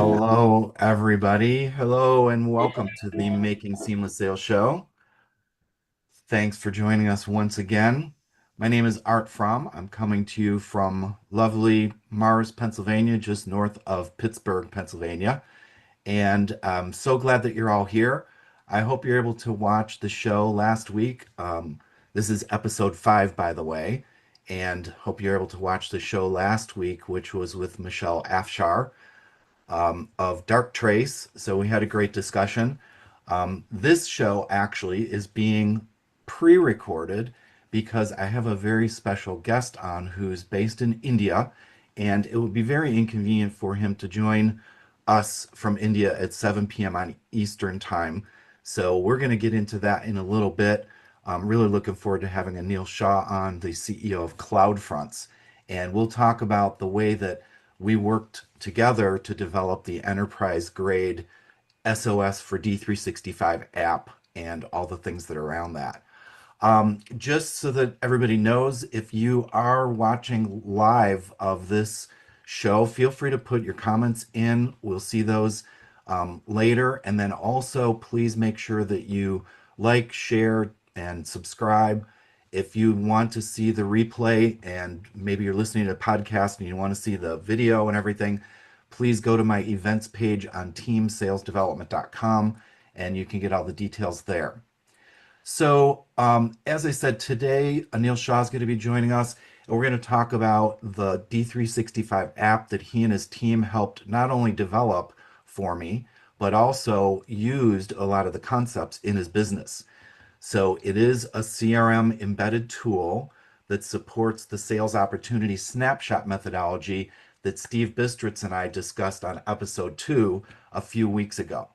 Hello, everybody. Hello, and welcome to the Making Seamless Sales show. Thanks for joining us once again. My name is Art Fromm. I'm coming to you from lovely Mars, Pennsylvania, just north of Pittsburgh, Pennsylvania. And I'm so glad that you're all here. I hope you're able to watch the show last week. This is episode 5, by the way, and hope you're able to watch the show last week, which was with Michelle Afshar of Dark Trace. So we had a great discussion. This show actually is being pre recorded because I have a very special guest on who's based in India, and it would be very inconvenient for him to join us from India at 7 p.m. on Eastern Time. So we're going to get into that in a little bit. I'm really looking forward to having Anil Shah on, the CEO of CloudFronts. And we'll talk about the way that we worked together to develop the enterprise grade SOS for D365 app and all the things that are around that. Just so that everybody knows, if you are watching live of this show, feel free to put your comments in. We'll see those later. And then also, please make sure that you like, share, and subscribe. If you want to see the replay and maybe you're listening to a podcast and you want to see the video and everything, please go to my events page on teamsalesdevelopment.com and you can get all the details there. So, as I said, today Anil Shah is going to be joining us, and we're going to talk about the D365 app that he and his team helped not only develop for me, but also used a lot of the concepts in his business. So, it is a CRM embedded tool that supports the Sales Opportunity Snapshot methodology that Steve Bistritz and I discussed on episode 2 a few weeks ago.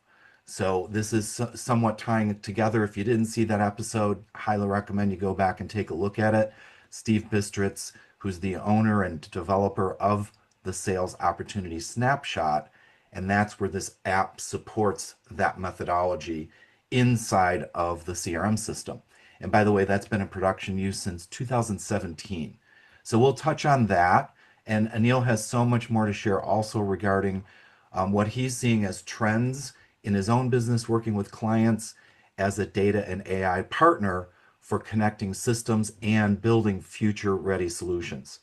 So this is somewhat tying it together. If you didn't see that episode, highly recommend you go back and take a look at it. Steve Bistritz, who's the owner and developer of the Sales Opportunity Snapshot, and that's where this app supports that methodology inside of the CRM system. And by the way, that's been in production use since 2017. So we'll touch on that. And Anil has so much more to share also regarding what he's seeing as trends in his own business working with clients as a data and AI partner for connecting systems and building future ready solutions.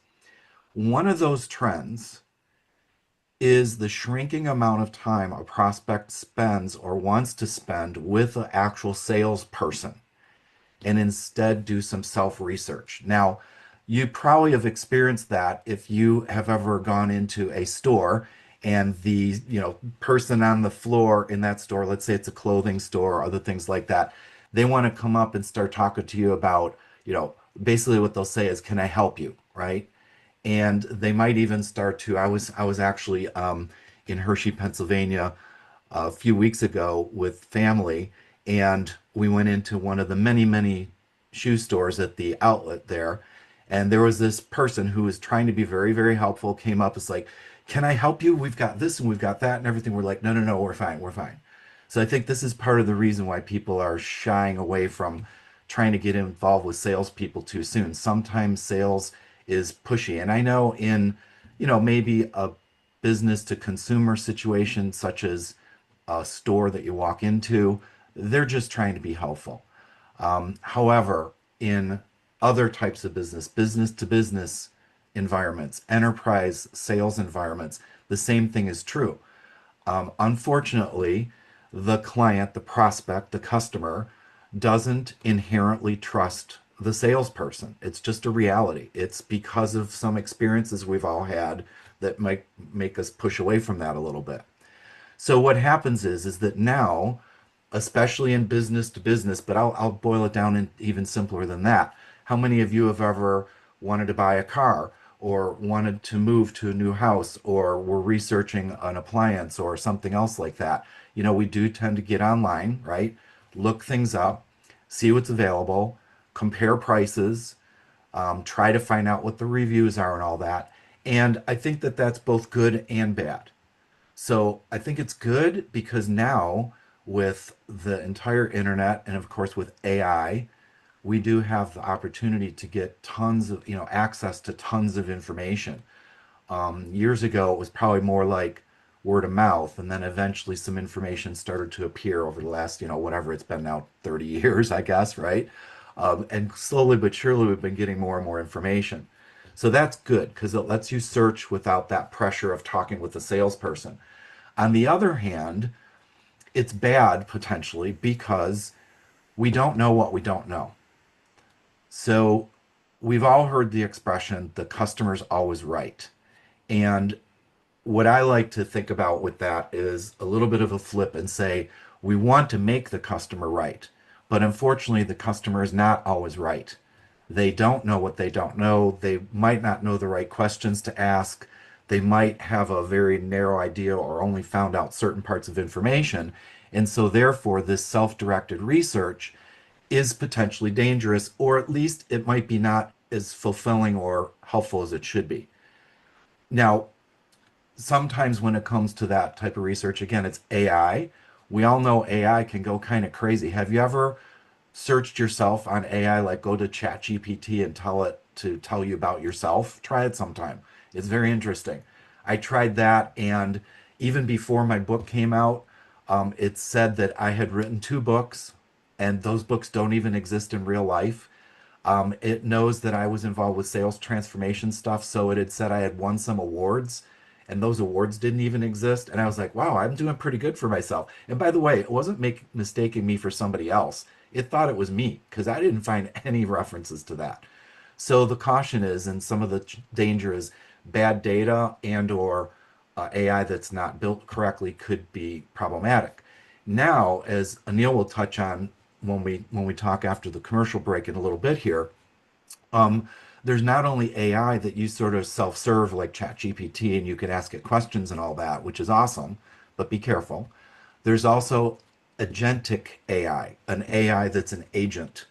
One of those trends is the shrinking amount of time a prospect spends or wants to spend with an actual salesperson and instead do some self research. Now, you probably have experienced that if you have ever gone into a store and the person on the floor in that store, let's say it's a clothing store or other things like that, they want to come up and start talking to you about, basically what they'll say is, can I help you, right? And they might even start to, I was actually in Hershey, Pennsylvania a few weeks ago with family, and we went into one of the many, many shoe stores at the outlet there. And there was this person who was trying to be very, very helpful, came up, as like, can I help you? We've got this and we've got that and everything. We're like, no, no, no, we're fine, we're fine. So I think this is part of the reason why people are shying away from trying to get involved with salespeople too soon. Sometimes sales is pushy. And I know in, maybe a business to consumer situation, such as a store that you walk into, they're just trying to be helpful. However, in other types of business to business environments, enterprise sales environments, the same thing is true. Unfortunately, the client, the prospect, the customer doesn't inherently trust the salesperson. It's just a reality. It's because of some experiences we've all had that might make us push away from that a little bit. So what happens is that now, especially in business to business, but I'll boil it down in even simpler than that. How many of you have ever wanted to buy a car or wanted to move to a new house or were researching an appliance or something else like that? We do tend to get online, right? Look things up, see what's available, compare prices, try to find out what the reviews are and all that. And I think that that's both good and bad. So I think it's good because now, with the entire internet and of course with AI, we do have the opportunity to get tons of, access to tons of information. Years ago, it was probably more like word of mouth, and then eventually some information started to appear over the last, whatever it's been now, 30 years, I guess, right? And slowly but surely, we've been getting more and more information. So that's good because it lets you search without that pressure of talking with a salesperson. On the other hand, it's bad potentially because we don't know what we don't know. So we've all heard the expression, the customer's always right. And what I like to think about with that is a little bit of a flip and say, we want to make the customer right. But unfortunately, the customer is not always right. They don't know what they don't know. They might not know the right questions to ask. They might have a very narrow idea or only found out certain parts of information. And so, therefore, this self directed research is potentially dangerous, or at least it might be not as fulfilling or helpful as it should be. Now, sometimes when it comes to that type of research, again, it's AI. We all know AI can go kind of crazy. Have you ever searched yourself on AI, like go to ChatGPT and tell it to tell you about yourself? Try it sometime. It's very interesting. I tried that, and even before my book came out, it said that I had written two books, and those books don't even exist in real life. It knows that I was involved with sales transformation stuff, so it had said I had won some awards, and those awards didn't even exist. And I was like, wow, I'm doing pretty good for myself. And by the way, it wasn't mistaking me for somebody else. It thought it was me because I didn't find any references to that. So the caution is, and some of the danger is bad data and or AI that's not built correctly could be problematic. Now, as Anil will touch on when we talk after the commercial break in a little bit here, um, there's not only AI that you sort of self-serve like ChatGPT and you can ask it questions and all that, which is awesome, but be careful. There's also agentic AI, an AI that's an agent,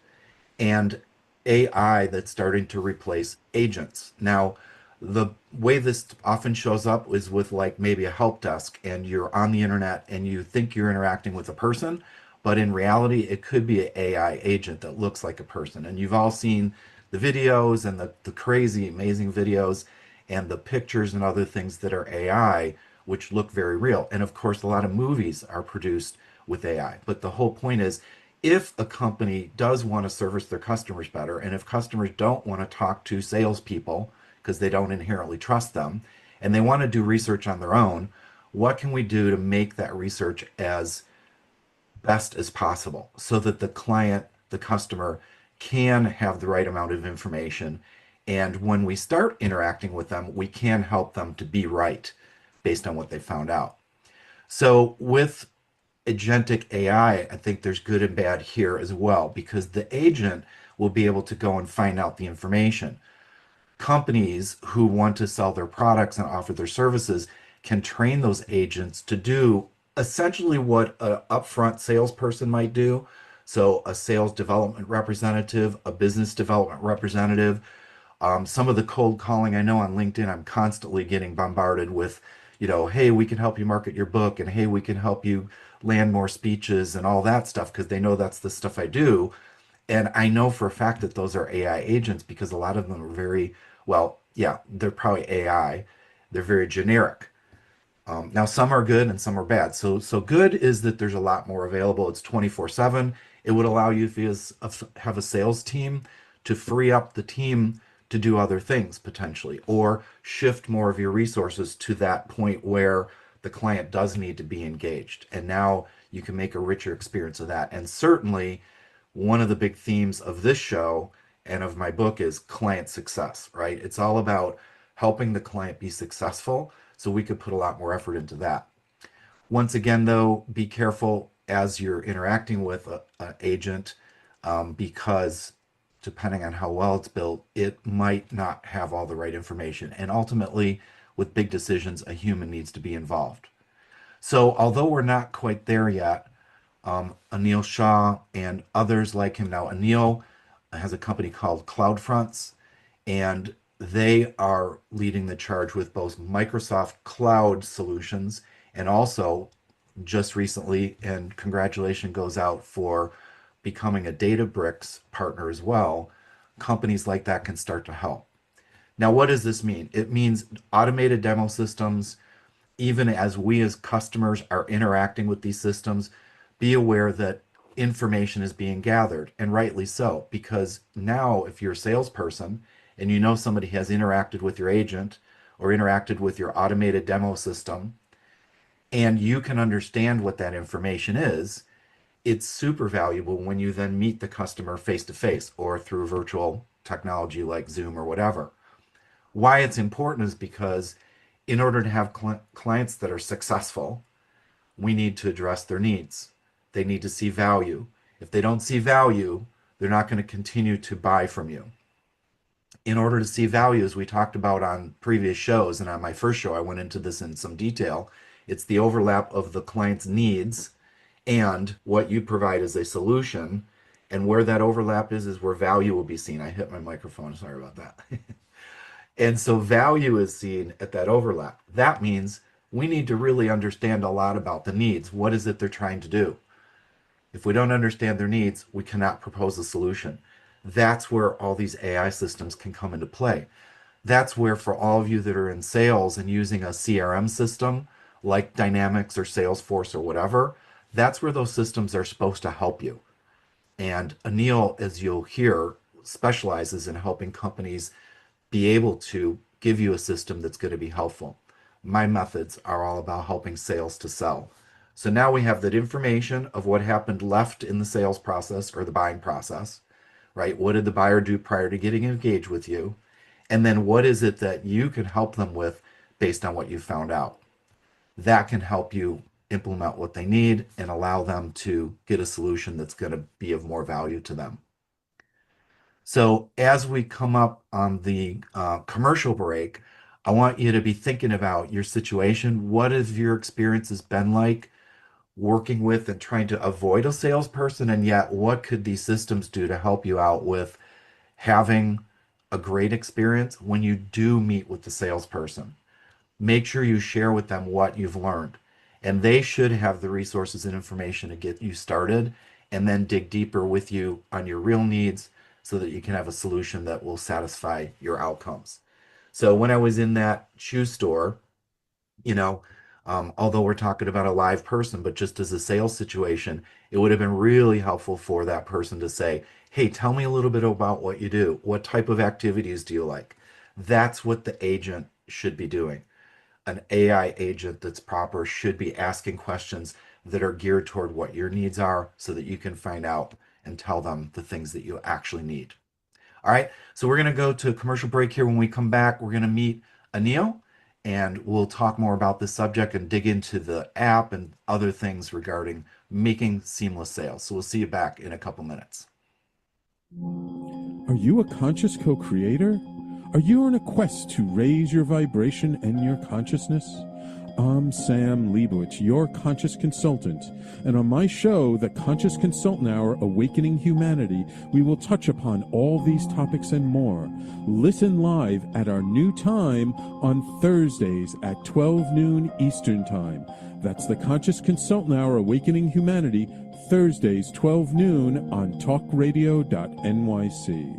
and AI that's starting to replace agents. Now, the way this often shows up is with like maybe a help desk and you're on the internet and you think you're interacting with a person, but in reality, it could be an AI agent that looks like a person. And you've all seen the videos and the crazy, amazing videos and the pictures and other things that are AI, which look very real. And of course, a lot of movies are produced with AI. But the whole point is, if a company does want to service their customers better, and if customers don't want to talk to salespeople because they don't inherently trust them, and they want to do research on their own, what can we do to make that research as best as possible so that the client, the customer, can have the right amount of information? And when we start interacting with them, we can help them to be right based on what they found out. So, with agentic AI, I think there's good and bad here as well because the agent will be able to go and find out the information. Companies who want to sell their products and offer their services can train those agents to do essentially what an upfront salesperson might do. So, a sales development representative, a business development representative, some of the cold calling I know on LinkedIn, I'm constantly getting bombarded with, hey, we can help you market your book, and hey, we can help you land more speeches and all that stuff because they know that's the stuff I do. And I know for a fact that those are AI agents because a lot of them are very, well, yeah, they're probably AI. They're very generic. Now some are good and some are bad. So good is that there's a lot more available. It's 24/7. It would allow you if you have a sales team to free up the team to do other things potentially, or shift more of your resources to that point where the client does need to be engaged. And now you can make a richer experience of that. And certainly one of the big themes of this show and of my book is client success, right? It's all about helping the client be successful. So we could put a lot more effort into that. Once again, though, be careful as you're interacting with an agent because depending on how well it's built, it might not have all the right information. And ultimately, with big decisions, a human needs to be involved. So, although we're not quite there yet, Anil Shah and others like him now, Anil has a company called CloudFronts, and they are leading the charge with both Microsoft Cloud solutions and also just recently, and congratulations goes out for becoming a Databricks partner as well. Companies like that can start to help. Now, what does this mean? It means automated demo systems, even as we as customers are interacting with these systems, be aware that information is being gathered, and rightly so, because now if you're a salesperson and you know somebody has interacted with your agent or interacted with your automated demo system, and you can understand what that information is, it's super valuable when you then meet the customer face to face or through virtual technology like Zoom or whatever. Why it's important is because in order to have clients that are successful, we need to address their needs. They need to see value. If they don't see value, they're not going to continue to buy from you. In order to see value, as we talked about on previous shows, and on my first show, I went into this in some detail, it's the overlap of the client's needs and what you provide as a solution. And where that overlap is where value will be seen. I hit my microphone, sorry about that. And so value is seen at that overlap. That means we need to really understand a lot about the needs. What is it they're trying to do? If we don't understand their needs, we cannot propose a solution. That's where all these AI systems can come into play. That's where, for all of you that are in sales and using a CRM system like Dynamics or Salesforce or whatever, that's where those systems are supposed to help you. And Anil, as you'll hear, specializes in helping companies be able to give you a system that's going to be helpful. My methods are all about helping sales to sell. So now we have that information of what happened left in the sales process or the buying process, right? What did the buyer do prior to getting engaged with you? And then what is it that you can help them with based on what you found out? That can help you implement what they need and allow them to get a solution that's going to be of more value to them. So as we come up on the commercial break, I want you to be thinking about your situation. What have your experiences been like working with and trying to avoid a salesperson? And yet, what could these systems do to help you out with having a great experience when you do meet with the salesperson? Make sure you share with them what you've learned. And they should have the resources and information to get you started and then dig deeper with you on your real needs so that you can have a solution that will satisfy your outcomes. So when I was in that shoe store, although we're talking about a live person, but just as a sales situation, it would have been really helpful for that person to say, hey, tell me a little bit about what you do. What type of activities do you like? That's what the agent should be doing. An AI agent that's proper should be asking questions that are geared toward what your needs are so that you can find out and tell them the things that you actually need. All right, so we're going to go to a commercial break here. When we come back, we're going to meet Anil, and we'll talk more about this subject and dig into the app and other things regarding making seamless sales. So we'll see you back in a couple minutes. Are you a conscious co-creator? Are you on a quest to raise your vibration and your consciousness? I'm Sam Leibowitz, your conscious consultant, and on my show, The Conscious Consultant Hour, Awakening Humanity, we will touch upon all these topics and more. Listen live at our new time on Thursdays at 12 noon Eastern Time. That's The Conscious Consultant Hour, Awakening Humanity, Thursdays, 12 noon on talkradio.nyc.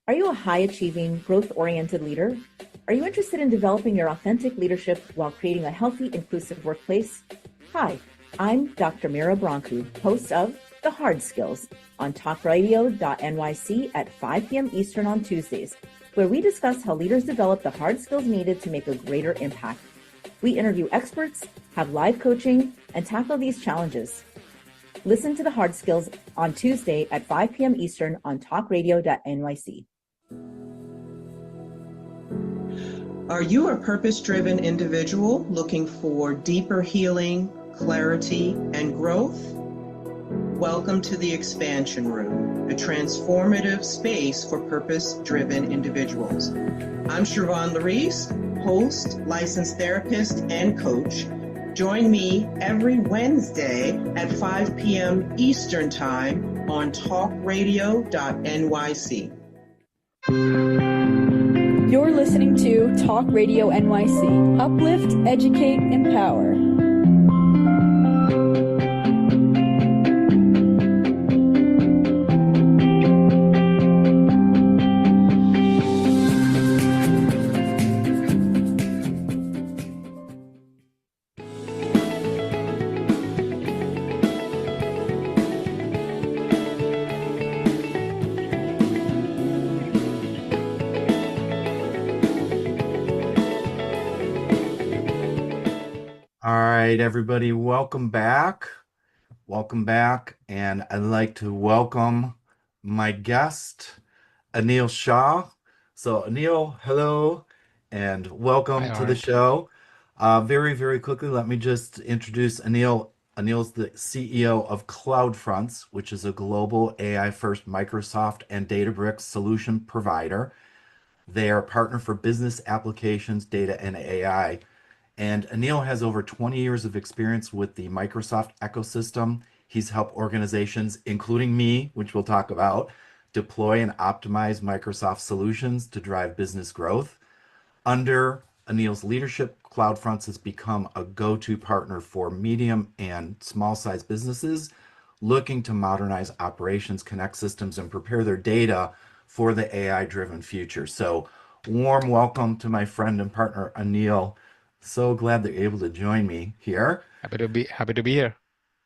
Are you a high-achieving, growth-oriented leader? Are you interested in developing your authentic leadership while creating a healthy, inclusive workplace? Hi, I'm Dr. Mira Brancu, host of The Hard Skills on talkradio.nyc at 5 p.m. Eastern on Tuesdays, where we discuss how leaders develop the hard skills needed to make a greater impact. We interview experts, have live coaching, and tackle these challenges. Listen to The Hard Skills on Tuesday at 5 p.m. Eastern on talkradio.nyc. Are you a purpose-driven individual looking for deeper healing, clarity, and growth? Welcome to the Expansion Room, a transformative space for purpose-driven individuals. I'm Siobhan Larice, host, licensed therapist, and coach. Join me every Wednesday at 5 p.m. Eastern Time on talkradio.nyc. You're listening to Talk Radio NYC. Uplift, educate, empower. All right, everybody, welcome back. Welcome back. And I'd like to welcome my guest, Anil Shah. So, Anil, hello, and Hi, welcome to the Art. show. Very quickly, let me just introduce Anil. Anil's the CEO of CloudFronts, which is a global AI-first Microsoft and Databricks solution provider. They are a partner for business applications, data, and AI. And Anil has over 20 years of experience with the Microsoft ecosystem. He's helped organizations, including me, which we'll talk about, deploy and optimize Microsoft solutions to drive business growth. Under Anil's leadership, CloudFronts has become a go-to partner for medium and small-sized businesses looking to modernize operations, connect systems, and prepare their data for the AI-driven future. So, warm welcome to my friend and partner, Anil. So glad that you're able to join me here. Happy to be here.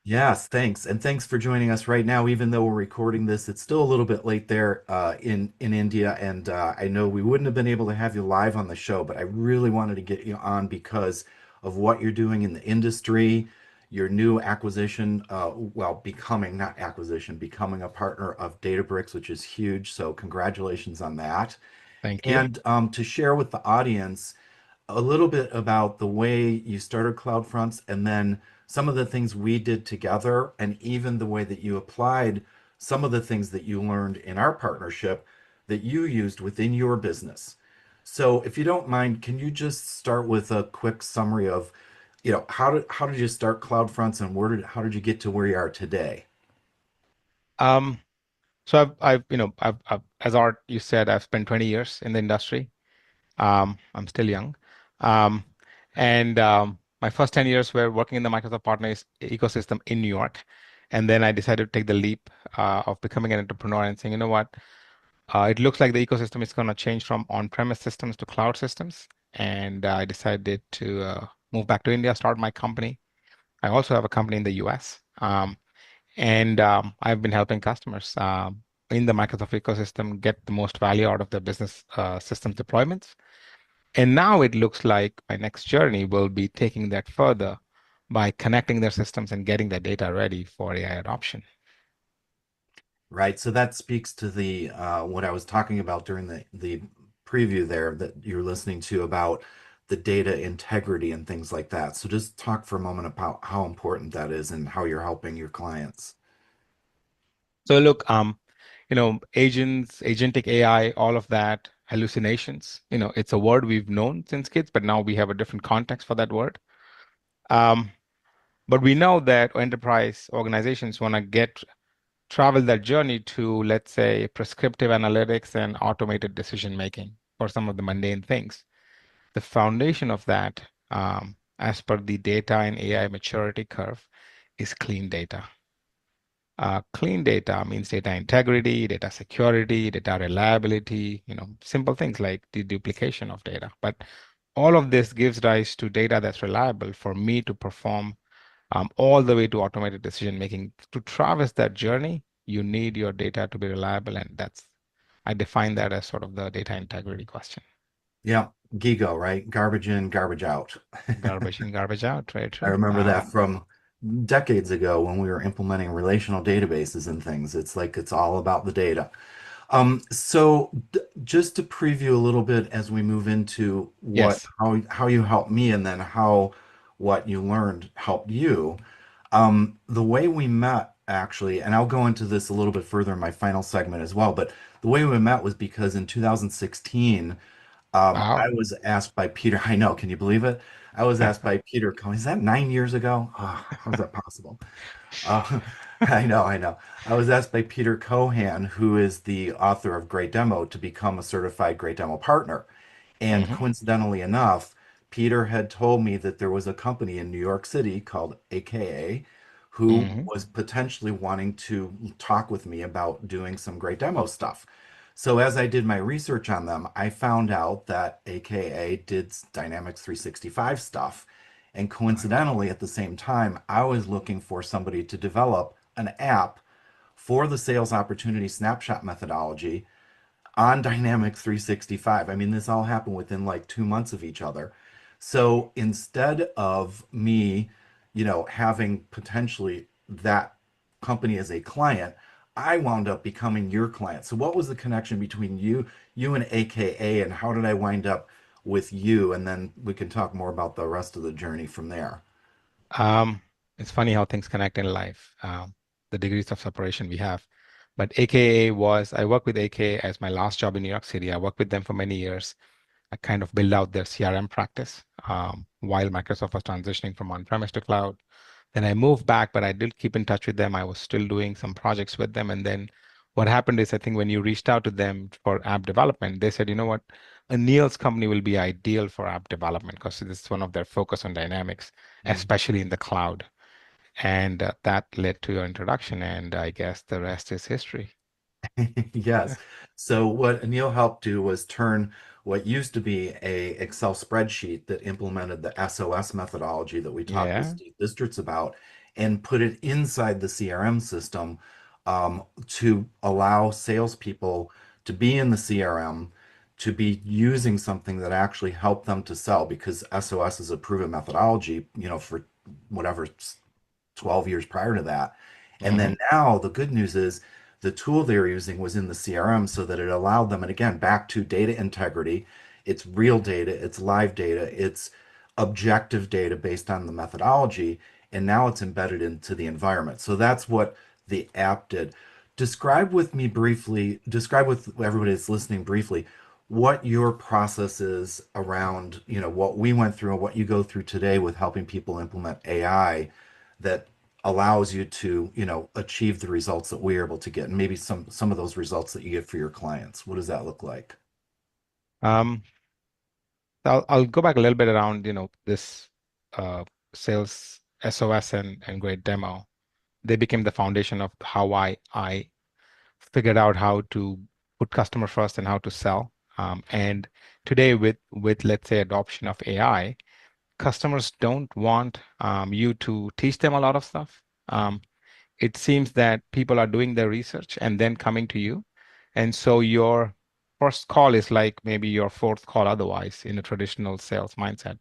Yes, thanks. And thanks for joining us right now. Even though we're recording this, it's still a little bit late there in India. And I know we wouldn't have been able to have you live on the show, but I really wanted to get you on because of what you're doing in the industry, your new acquisition, well, becoming, not acquisition, becoming a partner of Databricks, which is huge. So congratulations on that. Thank you. And to share with the audience, a little bit about the way you started CloudFronts and then some of the things we did together, and even the way that you applied some of the things that you learned in our partnership that you used within your business. So, if you don't mind, can you just start with a quick summary of, how did you start CloudFronts and how did you get to where you are today? Um, so as Art, you said, I've spent 20 years in the industry. I'm still young. Um, and My first 10 years were working in the Microsoft partner ecosystem in New York. And then I decided to take the leap of becoming an entrepreneur and saying, you know what, it looks like the ecosystem is going to change from on-premise systems to cloud systems. And I decided to move back to India, start my company. I also have a company in the US. And I've been helping customers in the Microsoft ecosystem get the most value out of their business systems deployments. And now it looks like my next journey will be taking that further by connecting their systems and getting their data ready for AI adoption. Right. So that speaks to the what I was talking about during the preview there that you're listening to about the data integrity and things like that. So just talk for a moment about how important that is and how you're helping your clients. So look, agents, agentic AI, all of that, hallucinations, it's a word we've known since kids, but now we have a different context for that word. Um, but we know that enterprise organizations want to travel that journey to, let's say, prescriptive analytics and automated decision making for some of the mundane things. The foundation of that, as per the data and AI maturity curve, is clean data. Clean data means data integrity, data security, data reliability, simple things like the duplication of data. But all of this gives rise to data that's reliable for me to perform all the way to automated decision making. To traverse that journey, you need your data to be reliable, and I define that as sort of the data integrity question. Yeah, GIGO, right? Garbage in, garbage out. Garbage in, garbage out. Very I true. remember that from decades ago when we were implementing relational databases and things. It's like it's all about the data. Just to preview a little bit as we move into Yes. how you helped me and then how what you learned helped you. The way we met actually, and I'll go into this a little bit further in my final segment as well, but the way we met was because in 2016, I Wow. was asked by Peter, I know, can you believe it? I was asked by Peter Cohen, is that 9 years ago? Oh, how's that possible? Uh, I know. I was asked by Peter Cohan, who is the author of Great Demo, to become a certified Great Demo partner. And Hmm. coincidentally enough, Peter had told me that there was a company in New York City called AKA who Hmm. was potentially wanting to talk with me about doing some Great Demo stuff. So as I did my research on them, I found out that AKA did Dynamics 365 stuff. And coincidentally, at the same time, I was looking for somebody to develop an app for the sales opportunity snapshot methodology on Dynamics 365. I mean, this all happened within like 2 months of each other. So instead of me, having potentially that company as a client, I wound up becoming your client. So what was the connection between you and AKA, and how did I wind up with you? And then we can talk more about the rest of the journey from there. Um, it's funny how things connect in life, the degrees of separation we have. But AKA was, I worked with AKA as my last job in New York City. I worked with them for many years. I kind of built out their CRM practice while Microsoft was transitioning from on-premise to cloud. Then I moved back, but I did keep in touch with them. I was still doing some projects with them. And then what happened is, I think when you reached out to them for app development, they said, you know what, Anil's company will be ideal for app development because this is one of their focus on dynamics, especially in the cloud. And that led to your introduction. And I guess the rest is history. Yes. So what Anil helped do was turn what used to be a Excel spreadsheet that implemented the SOS methodology that we talked with Yeah. Steve Bistritz about and put it inside the CRM system to allow salespeople to be in the CRM, to be using something that actually helped them to sell because SOS is a proven methodology, for whatever 12 years prior to that. And Hmm. then now the good news is the tool they were using was in the CRM so that it allowed them, and again, back to data integrity. It's real data, it's live data, it's objective data based on the methodology, and now it's embedded into the environment. So that's what the app did. Describe with everybody that's listening briefly what your process is around, what we went through and what you go through today with helping people implement AI that allows you to, achieve the results that we're able to get, and maybe some of those results that you get for your clients. What does that look like? Um, I'll go back a little bit around, this uh, sales SOS and great demo. They became the foundation of how I figured out how to put customer first and how to sell. And today, with let's say adoption of AI, customers don't want you to teach them a lot of stuff. It seems that people are doing their research and then coming to you, and so your first call is like maybe your fourth call otherwise in a traditional sales mindset.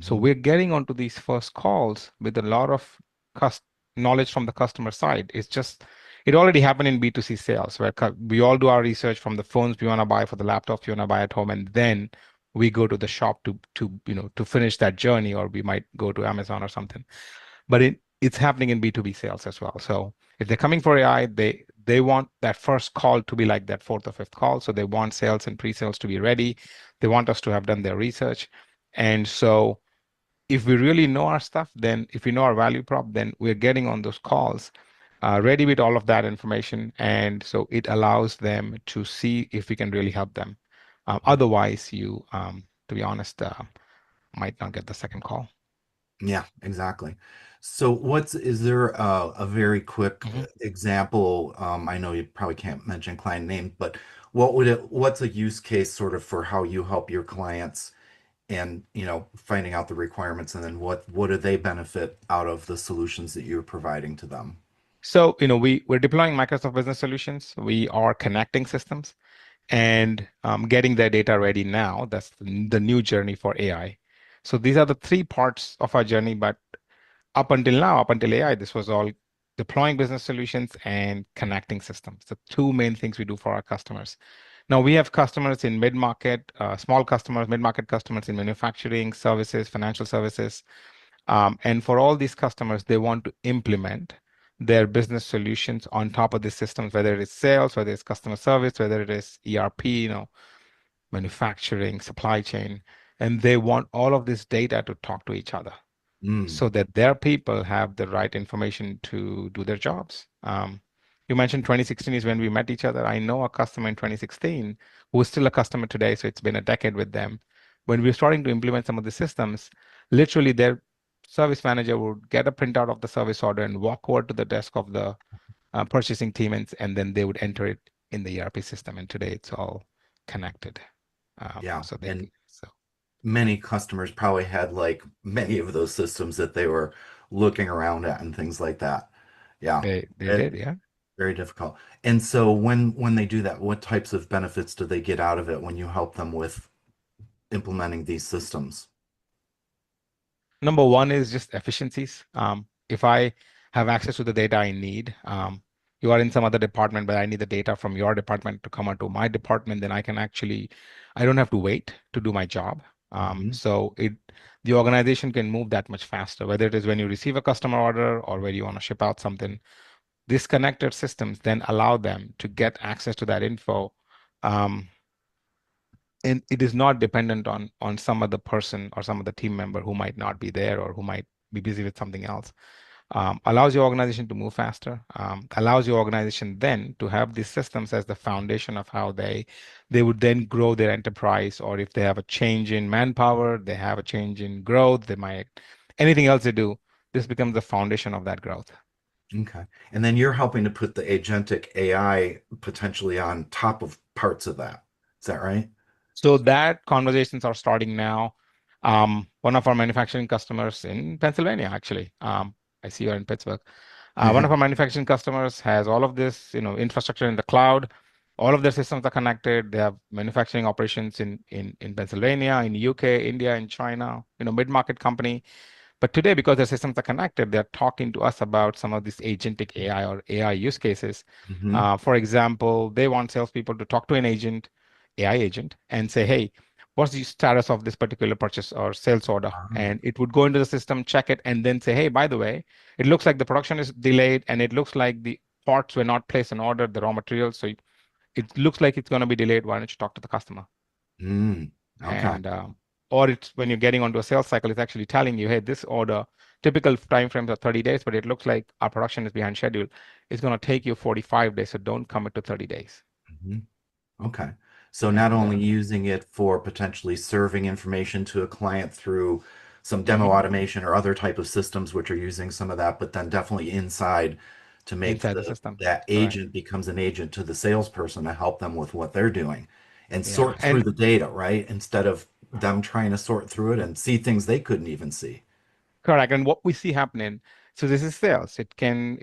So Mhm. we're getting onto these first calls with a lot of cus knowledge from the customer side. It's just, it already happened in B2C sales where we all do our research from the phones we want to buy, for the laptops we want to buy at home, and then we go to the shop to finish that journey, or we might go to Amazon or something. But it's happening in B2B sales as well. So if they're coming for AI, they want that first call to be like that fourth or fifth call. So they want sales and pre-sales to be ready. They want us to have done their research. And so if we really know our stuff, then if we know our value prop, then we're getting on those calls ready with all of that information. And so it allows them to see if we can really help them. Otherwise, to be honest, might not get the second call. Yeah, exactly. So is there a very quick Mhm. example? I know you probably can't mention client name, but what's a use case sort of for how you help your clients and, finding out the requirements, and then what do they benefit out of the solutions that you're providing to them? So, we're deploying Microsoft Business Solutions. We are connecting systems and getting their data ready now. That's the new journey for AI. So these are the three parts of our journey. But up until now, up until AI, this was all deploying business solutions and connecting systems. The two main things we do for our customers. Now we have customers in mid-market, small customers, mid-market customers in manufacturing, services, financial services. And for all these customers, they want to implement their business solutions on top of the systems, whether it is sales, whether it's customer service, whether it is ERP, manufacturing, supply chain, and they want all of this data to talk to each other Mm, so that their people have the right information to do their jobs. You mentioned 2016 is when we met each other. I know a customer in 2016 who is still a customer today, so it's been a decade with them. When we were starting to implement some of the systems, literally their service manager would get a printout of the service order and walk over to the desk of the purchasing team, and then they would enter it in the ERP system. And today it's all connected. yeah. So they And can, so many customers probably had like many of those systems that they were looking around at and things like that. Yeah. they It, did, yeah. very difficult. And so when they do that, what types of benefits do they get out of it when you help them with implementing these systems? Number one is just efficiencies. If I have access to the data I need, you are in some other department, but I need the data from your department to come onto my department, then I don't have to wait to do my job. So the organization can move that much faster, whether it is when you receive a customer order or when you want to ship out something. These connected systems then allow them to get access to that info. And it is not dependent on some other person or some other team member who might not be there or who might be busy with something else. Allows your organization to move faster, allows your organization then to have these systems as the foundation of how they would then grow their enterprise, or if they have a change in manpower, they have a change in growth, they might, anything else they do, this becomes the foundation of that growth. Okay. And then you're helping to put the agentic AI potentially on top of parts of that. Is that right? So that conversations are starting now. One of our manufacturing customers in Pennsylvania, actually, I see you're in Pittsburgh. One of our manufacturing customers has all of this, infrastructure in the cloud. All of their systems are connected. They have manufacturing operations in Pennsylvania, in UK, India, and China. Mid-market company. But today, because their systems are connected, they're talking to us about some of these agentic AI or AI use cases. For example, they want salespeople to talk to an agent, AI agent, and say, hey, what's the status of this particular purchase or sales order? And it would go into the system, check it, and then say, hey, by the way, it looks like the production is delayed, and it looks like the parts were not placed in order, the raw materials. So it looks like it's going to be delayed. Why don't you talk to the customer? Okay. And or it's when you're getting onto a sales cycle, it's actually telling you, hey, this order, typical timeframes are 30 days, but it looks like our production is behind schedule. It's going to take you 45 days, so don't commit to 30 days. Okay. So not And only using it for potentially serving information to a client through some demo automation or other type of systems which are using some of that, but then definitely inside to make inside the system. that Correct. agent becomes an agent to the salesperson to help them with what they're doing and Yeah. sort through the data, right? Instead of them trying to sort through it and see things they couldn't even see. Correct. And what we see happening, so this is sales. It can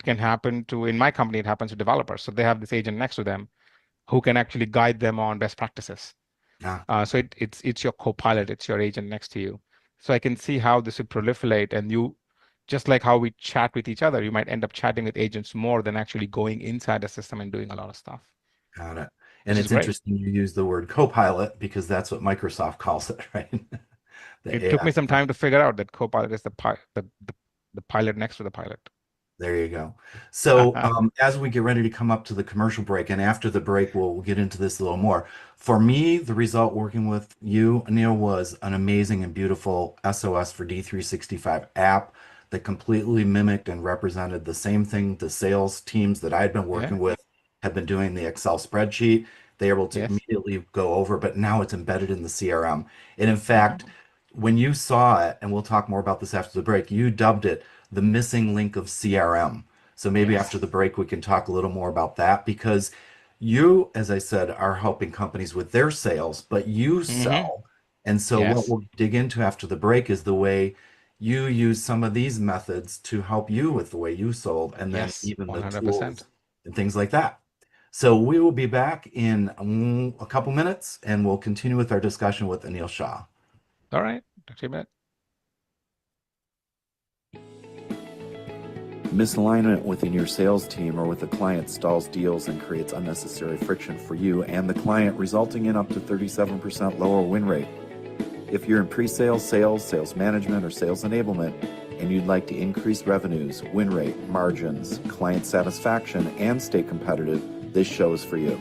happen to, in my company, it happens to developers. So they have this agent next to them who can actually guide them on best practices. So it's your co-pilot, it's your agent next to you. So I can see how this would proliferate, and you, just like how we chat with each other, you might end up chatting with agents more than actually going inside the system and doing a lot of stuff. Got it. And Which is it's great. interesting you use the word co-pilot because that's what Microsoft calls it, right? The It took AI. me some time to figure out that co-pilot is the pilot next to the pilot. There you go. So as we get ready to come up to the commercial break, and after the break, we'll get into this a little more. For me, the result working with you, Anil, was an amazing and beautiful SOS for D365 app that completely mimicked and represented the same thing the sales teams that I'd been working Yeah. with have been doing the Excel spreadsheet. They were able to Yes. immediately go over, but now it's embedded in the CRM. And in fact, when you saw it, and we'll talk more about this after the break, you dubbed it the missing link of CRM. So maybe Yes. after the break, we can talk a little more about that because you, as I said, are helping companies with their sales, but you sell. And so what Yes. we'll dig into after the break is the way you use some of these methods to help you with the way you sold, and then Yes. even the 100%. tools and things like that. So we will be back in a couple minutes and we'll continue with our discussion with Anil Shah. All right. Talk to you in a minute. Misalignment within your sales team or with a client stalls deals and creates unnecessary friction for you and the client, resulting in up to 37% lower win rate. If you're in pre-sales, sales, sales management, or sales enablement, and you'd like to increase revenues, win rate, margins, client satisfaction, and stay competitive, this show is for you.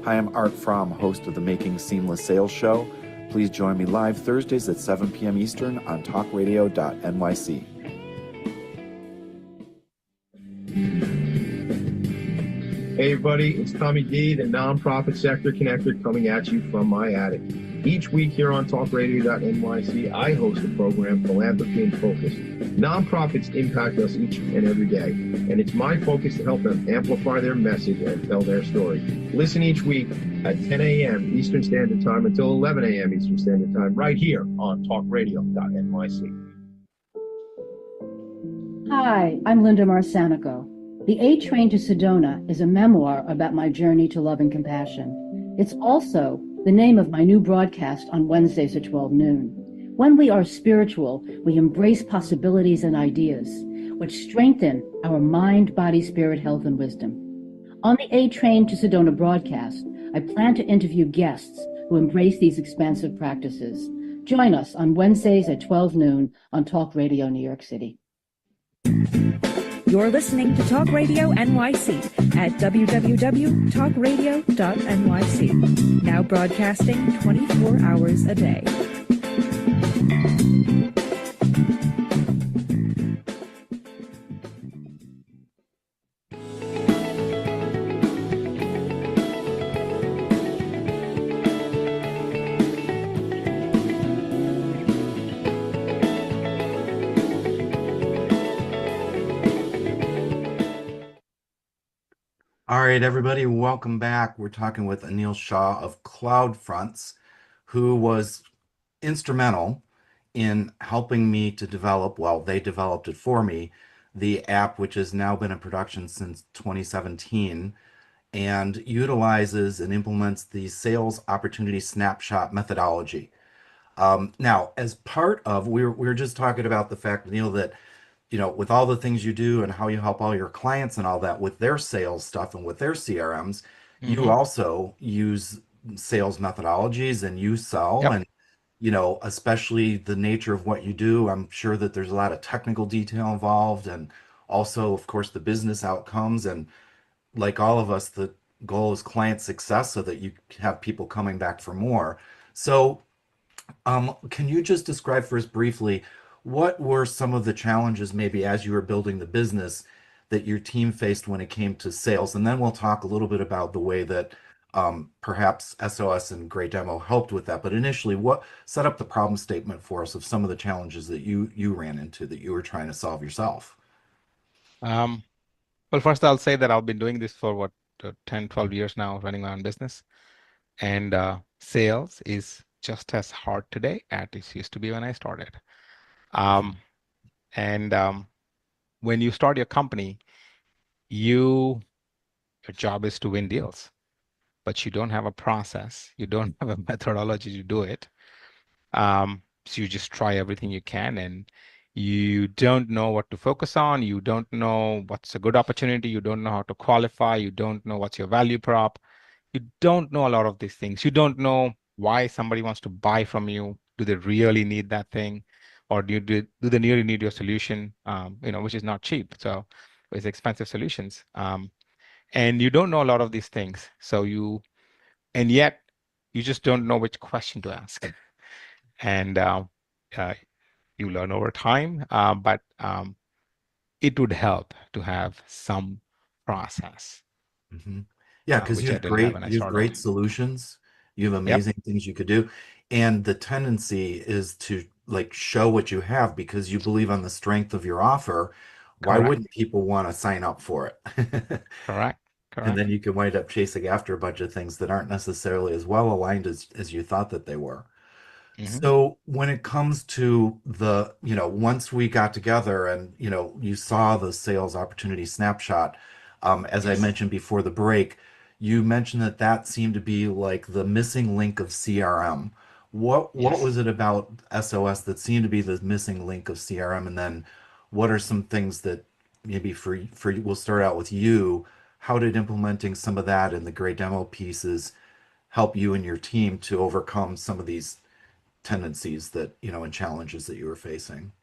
Hi, I'm Art Fromm, host of the Making Seamless Sales show. Please join me live Thursdays at 7 p.m. Eastern on talkradio.nyc. Hey everybody, it's Tommy D, the nonprofit sector connector, coming at you from my attic. Each week here on talkradio.nyc, I host a program, Philanthropy in Focus. Nonprofits impact us each and every day, and it's my focus to help them amplify their message and tell their story. Listen each week at 10 a.m. Eastern Standard Time until 11 a.m. Eastern Standard Time, right here on talkradio.nyc. Hi, I'm Linda Marcanico. The A Train to Sedona is a memoir about my journey to love and compassion. It's also the name of my new broadcast on Wednesdays at 12 noon. When we are spiritual, we embrace possibilities and ideas, which strengthen our mind, body, spirit, health, and wisdom. On the A Train to Sedona broadcast, I plan to interview guests who embrace these expansive practices. Join us on Wednesdays at 12 noon on Talk Radio New York City. You're listening to Talk Radio NYC at www.talkradio.nyc. Now broadcasting 24 hours a day. All right, everybody, welcome back. We're talking with Anil Shah of CloudFronts, who was instrumental in helping me to develop, well, they developed it for me, the app, which has now been in production since 2017 and utilizes and implements the Sales Opportunity Snapshot methodology. Now, as part of, we were just talking about the fact, Neil, that with all the things you do and how you help all your clients and all that with their sales stuff and with their CRMs, you also use sales methodologies and you sell. Yep. And especially the nature of what you do, I'm sure that there's a lot of technical detail involved, and also, of course, the business outcomes. And like all of us, the goal is client success so that you have people coming back for more. So, can you just describe for us briefly what were some of the challenges, maybe as you were building the business, that your team faced when it came to sales? And then we'll talk a little bit about the way that perhaps SOS and Great Demo helped with that. But initially, what set up the problem statement for us of some of the challenges that you ran into that you were trying to solve yourself? Well, first I'll say that I've been doing this for 10, 12 years now, running my own business. And sales is just as hard today as it used to be when I started. When you start your company, your job is to win deals, but you don't have a process. You don't have a methodology to do it. So you just try everything you can, and you don't know what to focus on. You don't know what's a good opportunity. You don't know how to qualify. You don't know what's your value prop. You don't know a lot of these things. You don't know why somebody wants to buy from you. Do they really need that thing? Or do they really need your solution, which is not cheap. So it's expensive solutions. And you don't know a lot of these things. And yet you just don't know which question to ask. And you learn over time, but it would help to have some process. Yeah, because which I didn't have when I you have started. great solutions. You have Yep. amazing things you could do. And the tendency is to like show what you have because you believe on the strength of your offer. Why Correct. wouldn't people want to sign up for it? Correct. And Correct. then you can wind up chasing after a bunch of things that aren't necessarily as well aligned as you thought that they were. So when it comes to once we got together and, you saw the sales opportunity snapshot, as I Yes. mentioned before the break, you mentioned that that seemed to be like the missing link of CRM. What Yes. was it about SOS that seemed to be the missing link of CRM? And then what are some things that maybe we'll start out with you. How did implementing some of that in the gray demo pieces help you and your team to overcome some of these tendencies that, and challenges that you were facing?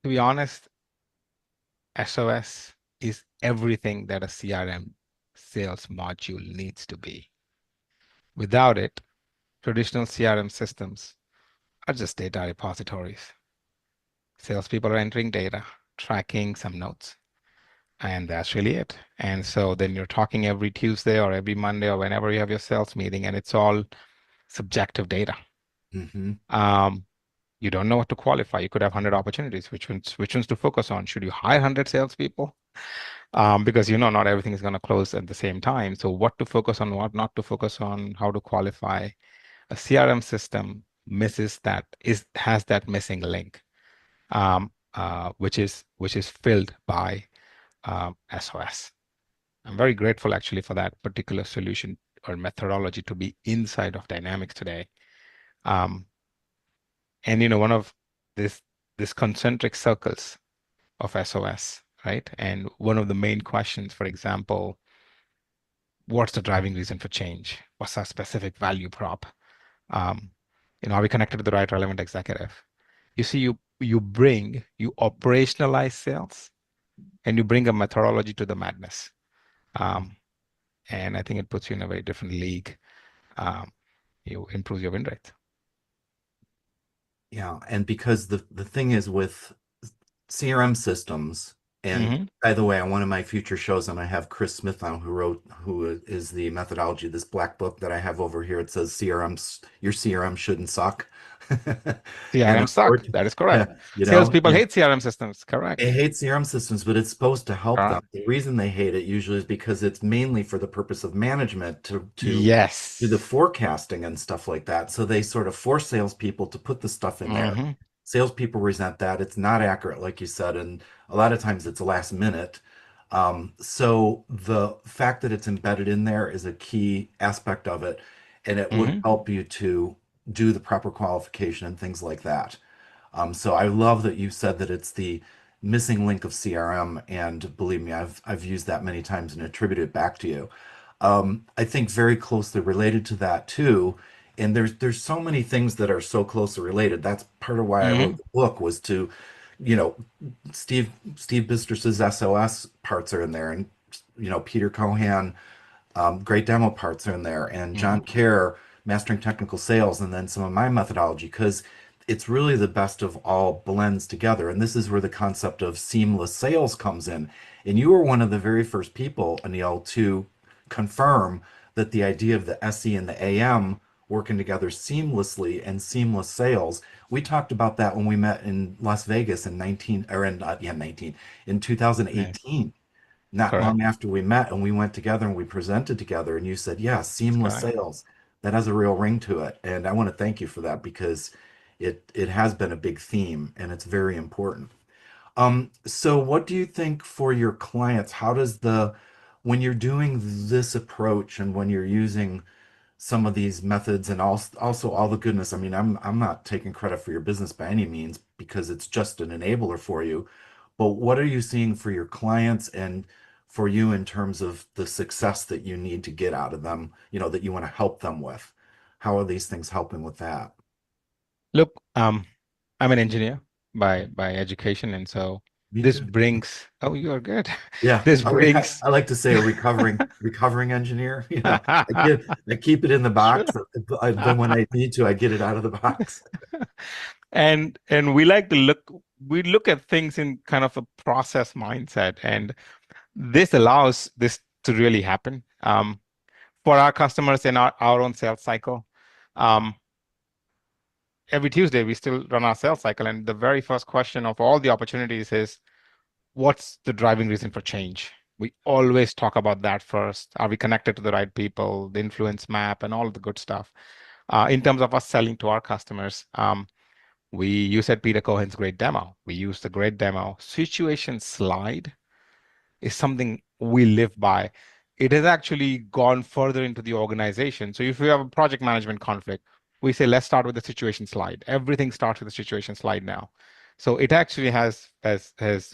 To be honest, SOS is everything that a CRM sales module needs to be. Without it, traditional CRM systems are just data repositories. Salespeople are entering data, tracking some notes, and that's really it. And so then you're talking every Tuesday or every Monday or whenever you have your sales meeting, and it's all subjective data. You don't know what to qualify. You could have 100 opportunities. Which ones to focus on? Should you hire 100 salespeople? Because not everything is going to close at the same time. So what to focus on, what not to focus on, how to qualify. A CRM system has that missing link, which is filled by SOS. I'm very grateful actually for that particular solution or methodology to be inside of Dynamics today. And one of this concentric circles of SOS, right? And one of the main questions, for example, what's the driving reason for change? What's our specific value prop? Um, are we connected to the right relevant executive? You see, you operationalize sales, and you bring a methodology to the madness. And I think it puts you in a very different league. You improve your win rate. Yeah, and because the thing is with CRM systems, and Mm-hmm. by the way, on one of my future shows, and I have Chris Smith on, who is the methodology, this black book that I have over here. It says your CRM shouldn't suck. And CRM suck. unfortunately, That is yeah, correct. you know, Salespeople hate CRM systems. Correct. they hate CRM systems, but it's supposed to help them. Correct. The reason they hate it usually is because it's mainly for the purpose of management to do the Yes. forecasting and stuff like that. So they sort of force salespeople to put the stuff in there. Mm-hmm. Salespeople resent that. It's not accurate, like you said, and a lot of times it's last minute. So the fact that it's embedded in there is a key aspect of it, and it would Mm-hmm. help you to do the proper qualification and things like that. So I love that you said that it's the missing link of CRM, and believe me, I've used that many times and attributed it back to you. I think very closely related to that too, and there's so many things that are so closely related. That's part of why I wrote Mm-hmm. the book was to, you know, Steve Bistrus's SOS parts are in there, and Peter Cohan, great demo parts are in there, and Mm-hmm. John Kerr, mastering technical sales, and then some of my methodology, because it's really the best of all blends together. And this is where the concept of seamless sales comes in. And you were one of the very first people, Anil, to confirm that the idea of the SE and the AM working together seamlessly and seamless sales. We talked about that when we met in Las Vegas in 19 or in yeah, 19 in Yes. 2018, not Correct. long after we met, and we went together and we presented together, and you said, yeah, That's seamless correct. sales. That has a real ring to it. And I want to thank you for that because it has been a big theme and it's very important. So what do you think for your clients? How does when you're doing this approach and when you're using some of these methods and also all the goodness. I mean, I'm not taking credit for your business by any means because it's just an enabler for you. But what are you seeing for your clients and for you in terms of the success that you need to get out of them, that you want to help them with? How are these things helping with that? Look, I'm an engineer by education, and so Me this too. brings. Oh, you are good. Yeah, This brings. I like to say a recovering engineer. I keep it in the Sure. box. Then when I need to, I get it out of the box. And we look at things in kind of a process mindset, and this allows this to really happen for our customers in our own sales cycle. Um, every Tuesday, we still run our sales cycle, and the very first question of all the opportunities is, what's the driving reason for change? We always talk about that first. Are we connected to the right people, the influence map, and all the good stuff? In terms of us selling to our customers, you said Peter Cohen's great demo. We use the great demo situation slide is something we live by. It has actually gone further into the organization. So if we have a project management conflict, we say, let's start with the situation slide. Everything starts with the situation slide now. So it actually has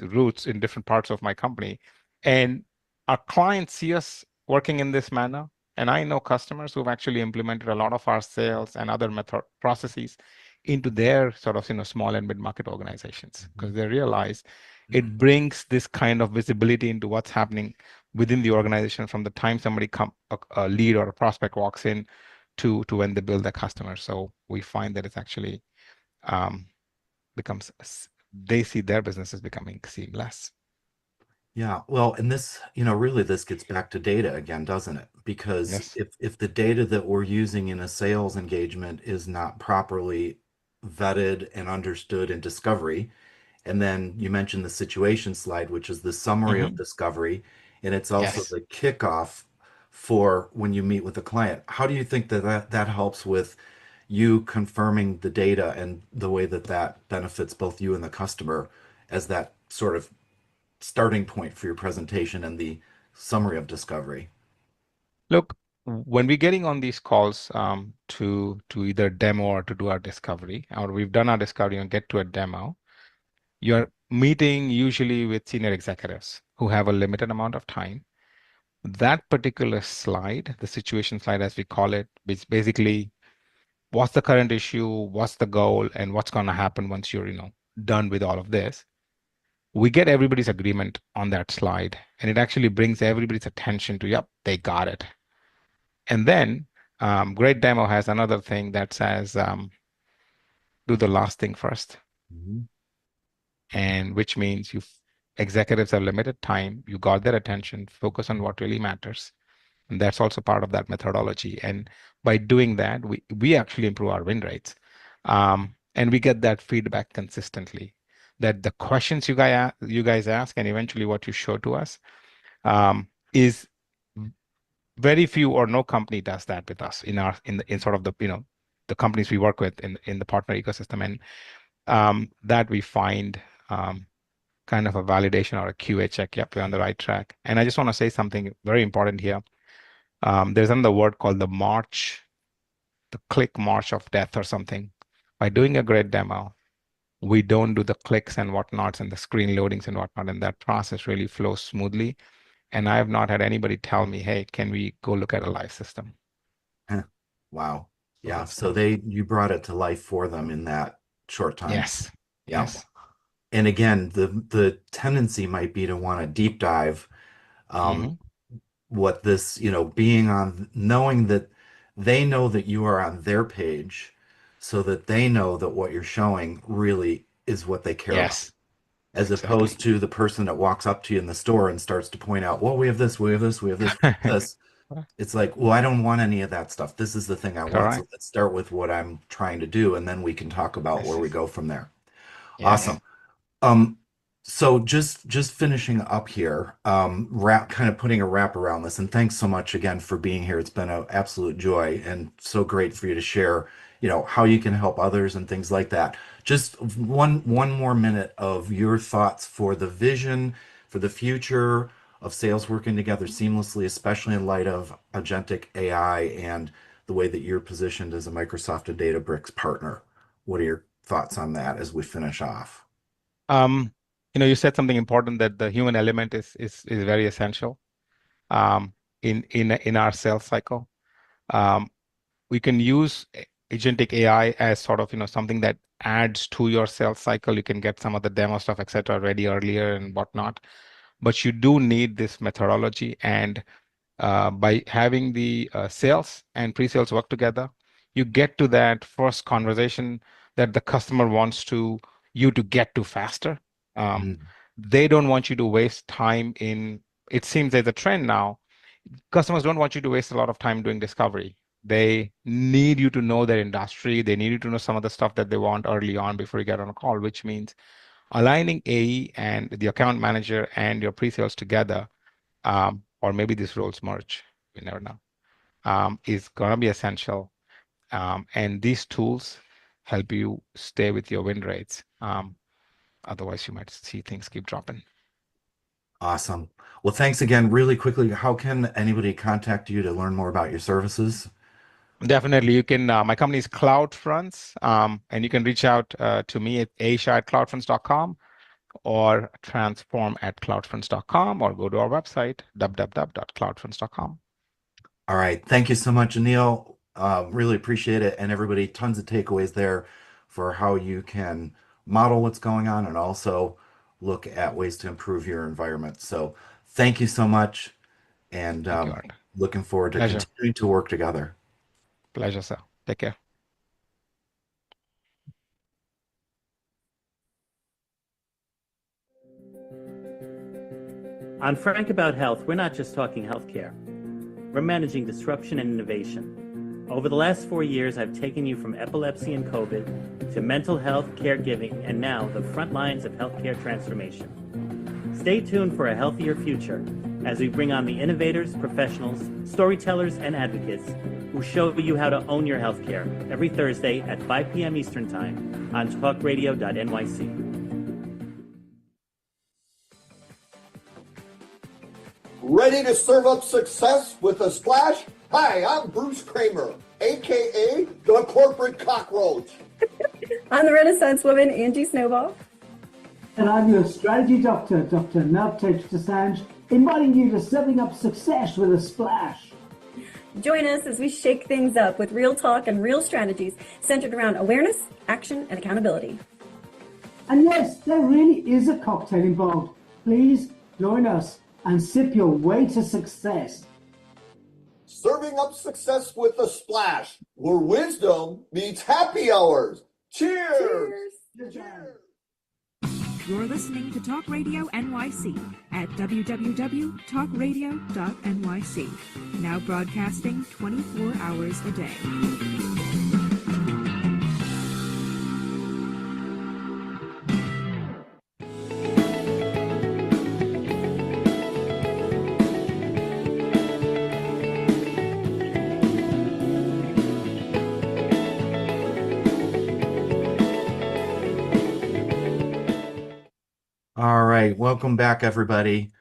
roots in different parts of my company. And our clients see us working in this manner. And I know customers who've actually implemented a lot of our sales and other method processes into their sort of small and mid-market organizations because they realize it brings this kind of visibility into what's happening within the organization from the time somebody a lead or a prospect walks in to when they build their customer. So we find that it's actually um, they see their businesses becoming seamless. Yeah, well, and this, really this gets back to data again, doesn't it? Because Yes. if the data that we're using in a sales engagement is not properly vetted and understood in discovery, and then you mentioned the situation slide, which is the summary of Hmm. discovery, and it's also Yes. the kickoff for when you meet with the client. How do you think that helps with you confirming the data and the way that that benefits both you and the customer as that sort of starting point for your presentation and the summary of discovery? Look, when we're getting on these calls to either demo or to do our discovery, or we've done our discovery and get to a demo, you're meeting usually with senior executives who have a limited amount of time. That particular slide, the situation slide as we call it, is basically what's the current issue, what's the goal, and what's going to happen once you're done with all of this. We get everybody's agreement on that slide, and it actually brings everybody's attention to, yep, they got it. And then great demo has another thing that says, do the last thing first. And which means executives have limited time, you got their attention, focus on what really matters. And that's also part of that methodology. And by doing that, we actually improve our win rates. And we get that feedback consistently, that the questions you guys ask and eventually what you show to us is very few or no company does that with us in sort of the companies we work with in the partner ecosystem. And that we find kind of a validation or a QA check. Yep, we're on the right track. And I just want to say something very important here. There's another word called the click march of death or something. By doing a great demo, we don't do the clicks and whatnots and the screen loadings and whatnot, and that process really flows smoothly. And I have not had anybody tell me, hey, can we go look at a live system? Wow. Yeah. So you brought it to life for them in that short time. Yes. Yeah. Yes. And again, the tendency might be to want to deep dive what this, knowing that they know that you are on their page so that they know that what you're showing really is what they care about. As opposed to the person that walks up to you in the store and starts to point out, well, we have this, we have this, we have this, this. It's like, well, I don't want any of that stuff. This is the thing I want. So let's start with what I'm trying to do, and then we can talk about where we go from there. Awesome. So just finishing up here, kind of putting a wrap around this, and thanks so much again for being here. It's been an absolute joy and so great for you to share, how you can help others and things like that. Just one more minute of your thoughts for the vision, for the future of sales working together seamlessly, especially in light of Agentic AI and the way that you're positioned as a Microsoft and Databricks partner. What are your thoughts on that as we finish off? You said something important, that the human element is very essential in our sales cycle. We can use Agentic AI as sort of something that adds to your sales cycle. You can get some of the demo stuff, etc., ready earlier and whatnot. But you do need this methodology, and by having the sales and pre-sales work together, you get to that first conversation that the customer wants you to get to faster. They don't want you to waste time it seems there's a trend now. Customers don't want you to waste a lot of time doing discovery. They need you to know their industry. They need you to know some of the stuff that they want early on before you get on a call, which means aligning AE and the account manager and your pre-sales together, or maybe these roles merge, we never know, is going to be essential. And these tools help you stay with your win rates. Otherwise, you might see things keep dropping. Awesome. Well, thanks again. Really quickly, how can anybody contact you to learn more about your services? Definitely. You can, my company is CloudFronts, and you can reach out to me at aisha@cloudfronts.com or transform@cloudfronts.com, or go to our website, www.cloudfronts.com. All right. Thank you so much, Anil. Really appreciate it. And everybody, tons of takeaways there for how you can model what's going on and also look at ways to improve your environment. So thank you so much. And looking forward to continuing to work together. Pleasure, sir. Take care. On Frank About Health, we're not just talking healthcare. We're managing disruption and innovation. Over the last 4 years, I've taken you from epilepsy and COVID to mental health, caregiving, and now the front lines of healthcare transformation. Stay tuned for a healthier future as we bring on the innovators, professionals, storytellers, and advocates who show you how to own your healthcare every Thursday at 5 p.m. Eastern Time on talkradio.nyc. Ready to serve up success with a splash? Hi, I'm Bruce Kramer, aka the Corporate Cockroach. I'm the Renaissance woman, Angie Snowball. And I'm your strategy doctor, Dr. Navtej Desange, inviting you to Setting Up Success with a Splash. Join us as we shake things up with real talk and real strategies centered around awareness, action, and accountability. And yes, there really is a cocktail involved. Please join us and sip your way to success. Serving up success with a splash, where wisdom meets happy hours. Cheers! Cheers. You're listening to Talk Radio NYC at www.talkradio.nyc. Now broadcasting 24 hours a day. All right, welcome back, everybody.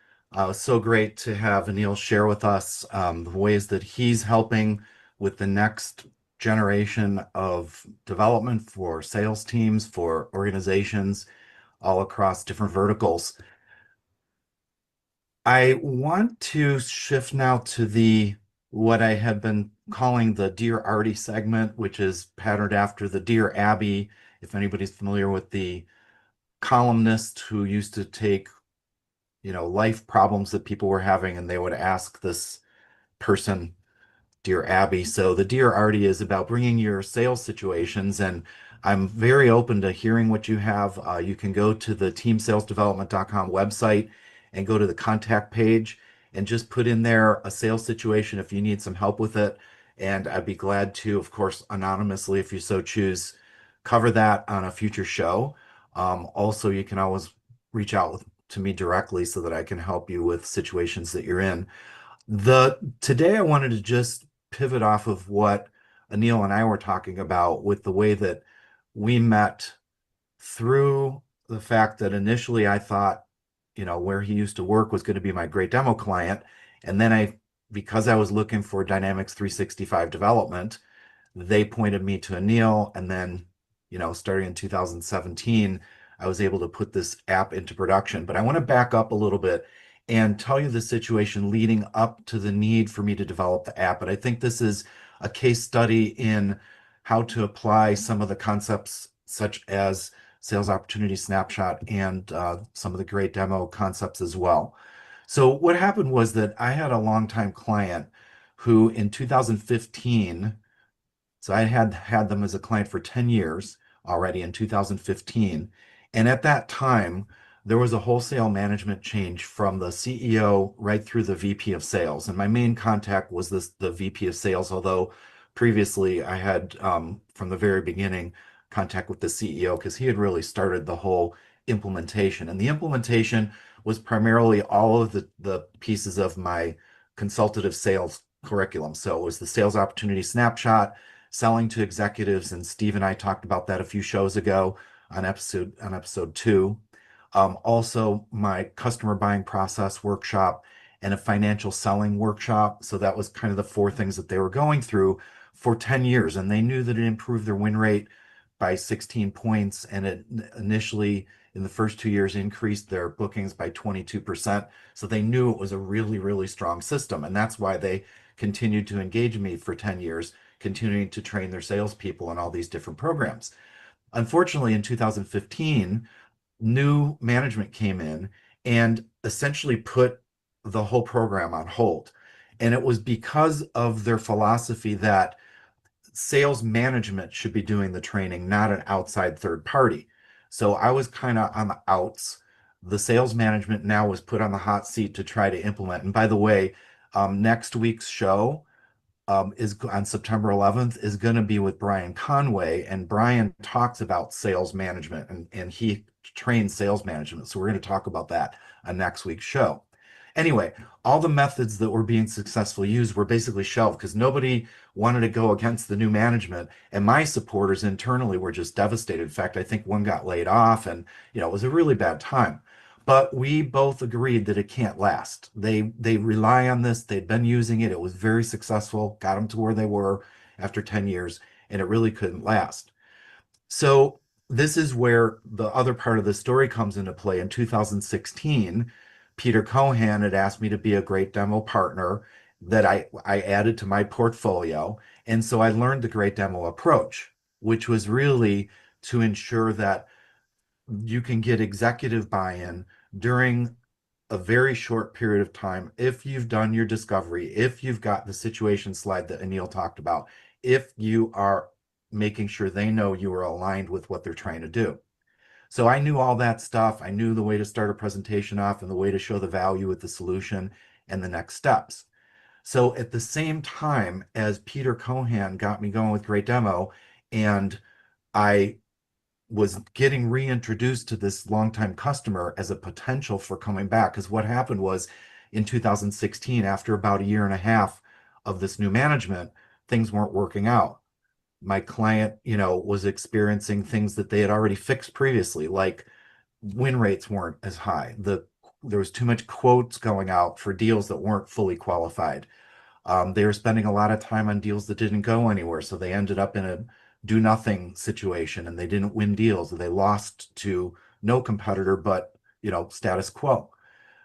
So great to have Anil share with us the ways that he's helping with the next generation of development for sales teams, for organizations all across different verticals. I want to shift now to what I have been calling the Dear Artie segment, which is patterned after the Dear Abby. If anybody's familiar with the columnist who used to take, life problems that people were having, and they would ask this person, Dear Abby. So the Dear Artie is about bringing your sales situations, and I'm very open to hearing what you have. You can go to the teamsalesdevelopment.com website and go to the contact page and just put in there a sales situation if you need some help with it. And I'd be glad to, of course, anonymously, if you so choose, cover that on a future show. Also, you can always reach out to me directly so that I can help you with situations that you're in. Today, I wanted to just pivot off of what Anil and I were talking about with the way that we met through the fact that initially I thought, where he used to work was going to be my great demo client. And then because I was looking for Dynamics 365 development, they pointed me to Anil, and then, starting in 2017, I was able to put this app into production. But I want to back up a little bit and tell you the situation leading up to the need for me to develop the app. But I think this is a case study in how to apply some of the concepts such as Sales Opportunity Snapshot and some of the great demo concepts as well. So what happened was that I had a longtime client who in 2015, so I had them as a client for 10 years already in 2015. And at that time, there was a wholesale management change from the CEO right through the VP of sales. And my main contact was the VP of sales, although previously I had, from the very beginning, contact with the CEO because he had really started the whole implementation. And the implementation was primarily all of the pieces of my consultative sales curriculum. So it was the Sales Opportunity Snapshot, selling to executives, and Steve and I talked about that a few shows ago on episode 2. Also, my customer buying process workshop and a financial selling workshop. So that was kind of the 4 things that they were going through for 10 years. And they knew that it improved their win rate by 16 points. And it initially, in the first 2 years, increased their bookings by 22%. So they knew it was a really, really strong system. And that's why they continued to engage me for 10 years, continuing to train their salespeople in all these different programs. Unfortunately, in 2015, new management came in and essentially put the whole program on hold. And it was because of their philosophy that sales management should be doing the training, not an outside third party. So I was kind of on the outs. The sales management now was put on the hot seat to try to implement. And by the way, next week's show is on September 11th is going to be with Brian Conway, and Brian talks about sales management and he trains sales management. So we're going to talk about that on next week's show. Anyway, all the methods that were being successfully used were basically shelved because nobody wanted to go against the new management. And my supporters internally were just devastated. In fact, I think one got laid off, and it was a really bad time. But we both agreed that it can't last. They rely on this. They'd been using it. It was very successful, got them to where they were after 10 years, and it really couldn't last. So this is where the other part of the story comes into play. In 2016, Peter Cohan had asked me to be a great demo partner that I added to my portfolio. And so I learned the great demo approach, which was really to ensure that you can get executive buy-in during a very short period of time if you've done your discovery, if you've got the situation slide that Anil talked about, if you are making sure they know you are aligned with what they're trying to do. So I knew all that stuff. I knew the way to start a presentation off and the way to show the value with the solution and the next steps. So at the same time as Peter Cohan got me going with Great Demo, and I was getting reintroduced to this longtime customer as a potential for coming back. Because what happened was in 2016, after about a year and a half of this new management, things weren't working out. My client, was experiencing things that they had already fixed previously, like win rates weren't as high. There was too much quotes going out for deals that weren't fully qualified. They were spending a lot of time on deals that didn't go anywhere, so they ended up in a do nothing situation and they didn't win deals. They lost to no competitor but, status quo.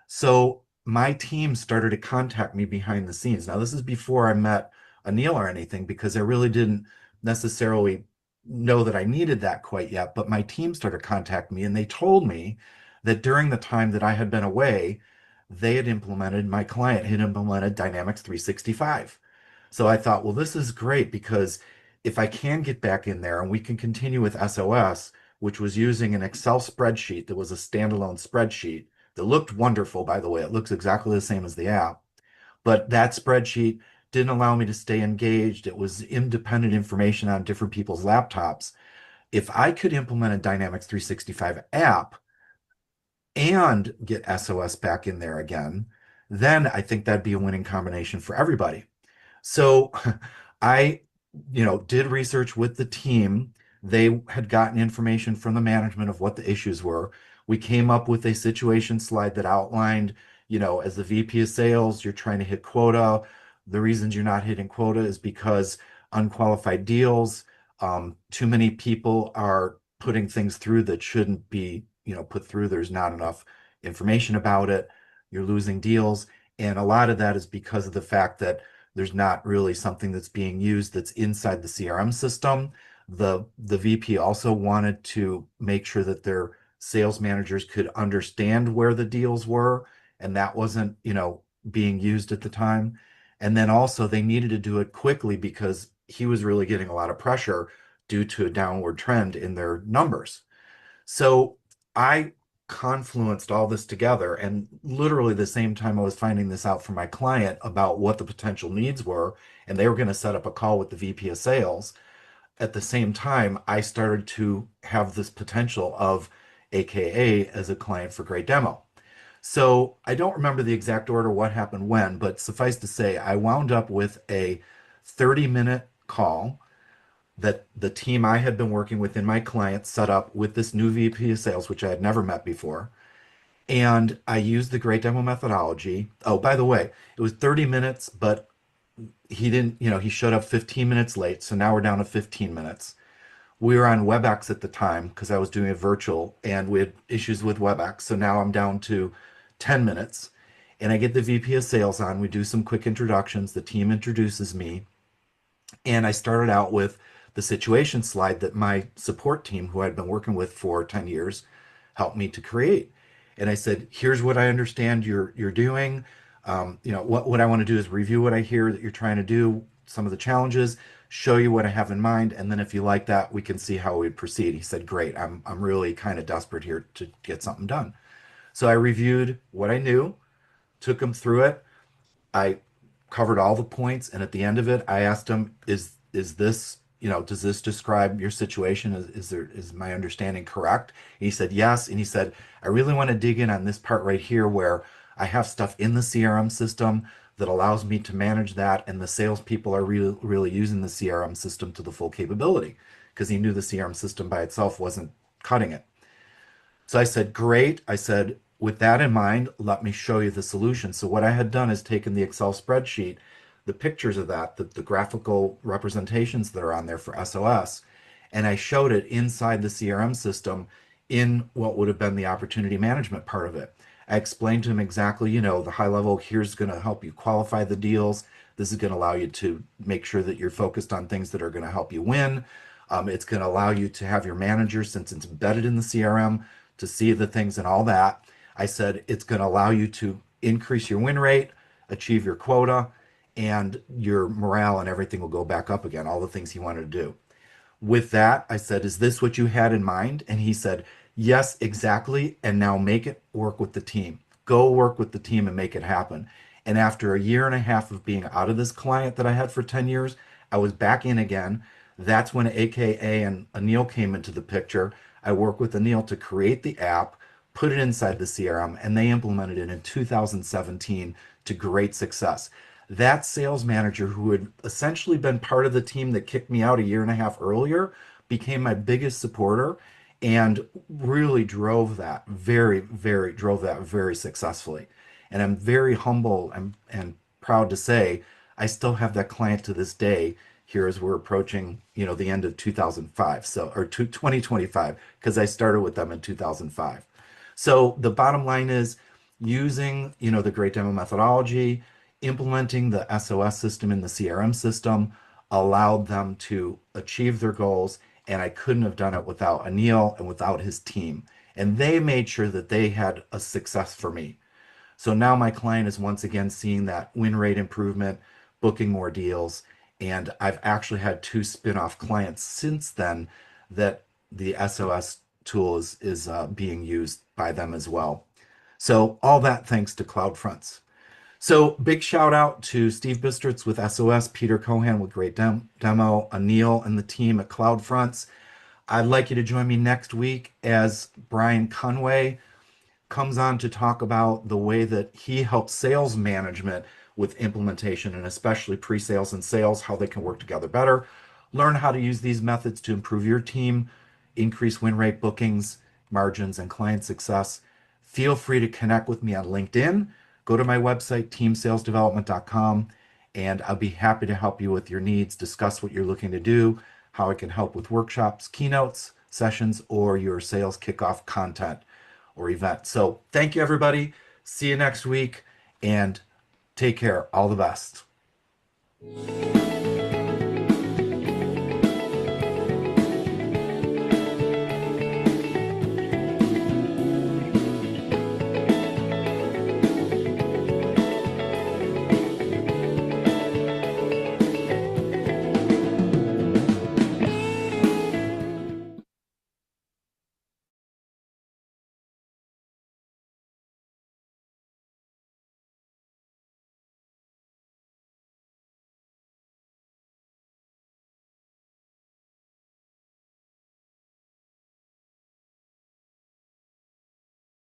So my team started to contact me behind the scenes. Now, this is before I met Anil or anything, because I really didn't necessarily know that I needed that quite yet. But my team started contacting me and they told me that during the time that I had been away, my client had implemented Dynamics 365. So I thought, well, this is great because if I can get back in there and we can continue with SOS, which was using an Excel spreadsheet that was a standalone spreadsheet that looked wonderful, by the way. It looks exactly the same as the app. But that spreadsheet didn't allow me to stay engaged. It was independent information on different people's laptops. If I could implement a Dynamics 365 app and get SOS back in there again, then I think that'd be a winning combination for everybody. So I, did research with the team. They had gotten information from the management of what the issues were. We came up with a situation slide that outlined, as the VP of sales, you're trying to hit quota. The reasons you're not hitting quota is because unqualified deals, too many people are putting things through that shouldn't be, put through. There's not enough information about it. You're losing deals. And a lot of that is because of the fact that there's not really something that's being used that's inside the CRM system. The VP also wanted to make sure that their sales managers could understand where the deals were, and that wasn't, being used at the time. And then also they needed to do it quickly because he was really getting a lot of pressure due to a downward trend in their numbers. So I confluenced all this together, and literally the same time I was finding this out from my client about what the potential needs were, and they were going to set up a call with the VP of sales. At the same time, I started to have this potential of AKA as a client for Great Demo. So I don't remember the exact order what happened when, but suffice to say, I wound up with a 30-minute call that the team I had been working with in my client set up with this new VP of sales, which I had never met before. And I used the Great Demo methodology. Oh, by the way, it was 30 minutes, but he didn't, he showed up 15 minutes late. So now we're down to 15 minutes. We were on WebEx at the time because I was doing it virtual and we had issues with WebEx. So now I'm down to 10 minutes and I get the VP of sales on. We do some quick introductions. The team introduces me. And I started out with the situation slide that my support team, who I'd been working with for 10 years, helped me to create. And I said, here's what I understand you're doing. What I want to do is review what I hear that you're trying to do, some of the challenges, show you what I have in mind, and then if you like that, we can see how we proceed. He said, great, I'm really kind of desperate here to get something done. So I reviewed what I knew, took him through it. I covered all the points, and at the end of it, I asked him, is this, does this describe your situation? Is my understanding correct? And he said yes, and he said, I really want to dig in on this part right here where I have stuff in the CRM system that allows me to manage that, and the salespeople are really using the CRM system to the full capability, because he knew the CRM system by itself wasn't cutting it. So I said, great. I said, with that in mind, let me show you the solution. So what I had done is taken the Excel spreadsheet, the pictures of that, the graphical representations that are on there for SOS, and I showed it inside the CRM system in what would have been the opportunity management part of it. I explained to him exactly, the high level, here's going to help you qualify the deals. This is going to allow you to make sure that you're focused on things that are going to help you win. It's going to allow you to have your manager, since it's embedded in the CRM, to see the things and all that. I said it's going to allow you to increase your win rate, achieve your quota, and your morale and everything will go back up again, all the things he wanted to do. With that, I said, is this what you had in mind? And he said, yes, exactly. And now make it work with the team. Go work with the team and make it happen. And after a year and a half of being out of this client that I had for 10 years, I was back in again. That's when AKA and Anil came into the picture. I worked with Anil to create the app, put it inside the CRM, and they implemented it in 2017 to great success. That sales manager, who had essentially been part of the team that kicked me out a year and a half earlier, became my biggest supporter and really drove that very successfully. And I'm very humble and proud to say I still have that client to this day here as we're approaching, the end of 2005, or 2025, because I started with them in 2005. So the bottom line is using, the great demo methodology, implementing the SOS system in the CRM system allowed them to achieve their goals. And I couldn't have done it without Anil and without his team. And they made sure that they had a success for me. So now my client is once again seeing that win rate improvement, booking more deals. And I've actually had 2 spin-off clients since then that the SOS tool is being used by them as well. So all that thanks to CloudFronts. So big shout out to Steve Bistritz with SOS, Peter Cohan with great demo, Anil and the team at CloudFronts. I'd like you to join me next week as Brian Conway comes on to talk about the way that he helps sales management with implementation, and especially pre-sales and sales, how they can work together better. Learn how to use these methods to improve your team, increase win rate, bookings, margins, and client success. Feel free to connect with me on LinkedIn. Go to my website, teamsalesdevelopment.com, and I'll be happy to help you with your needs, discuss what you're looking to do, how I can help with workshops, keynotes, sessions, or your sales kickoff content or event. So thank you, everybody. See you next week, and take care. All the best.